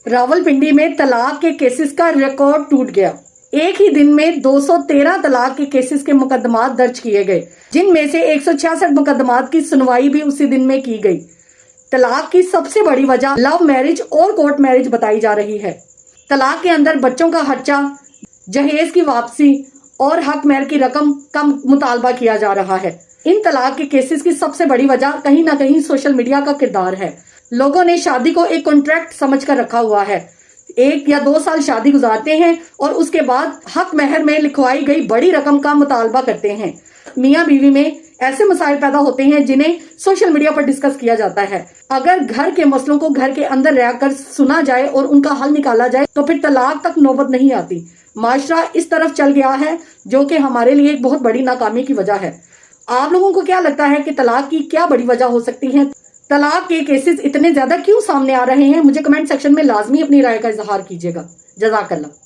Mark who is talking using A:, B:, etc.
A: रावलपिंडी में तलाक के केसेस का रिकॉर्ड टूट गया। एक ही दिन में 213 तलाक के केसेस के मुकदमात दर्ज किए गए, जिनमें से 166 मुकदमात की सुनवाई भी उसी दिन में की गई। तलाक की सबसे बड़ी वजह लव मैरिज और कोर्ट मैरिज बताई जा रही है। तलाक के अंदर बच्चों का खर्चा, जहेज की वापसी और हक महर की रकम का मुतालबा किया जा रहा है। इन तलाक के केसेस की सबसे बड़ी वजह कहीं ना कहीं सोशल मीडिया का किरदार है। लोगों ने शादी को एक कॉन्ट्रैक्ट समझकर रखा हुआ है। 1 या 2 साल शादी गुजारते हैं और उसके बाद हक महर में लिखवाई गई बड़ी रकम का मुतालबा करते हैं। मियाँ बीवी में ऐसे मसाइल पैदा होते हैं जिन्हें सोशल मीडिया पर डिस्कस किया जाता है। अगर घर के मसलों को घर के अंदर रहकर सुना जाए और उनका हल निकाला जाए तो फिर तलाक तक नौबत नहीं आती। माशरा इस तरफ चल गया है, जो कि हमारे लिए एक बहुत बड़ी नाकामी की वजह है। आप लोगों को क्या लगता है कि तलाक की क्या बड़ी वजह हो सकती है? तलाक के केसेस इतने ज्यादा क्यों सामने आ रहे हैं? मुझे कमेंट सेक्शन में लाजमी अपनी राय का इजहार कीजिएगा। जज़ाकल्लाह।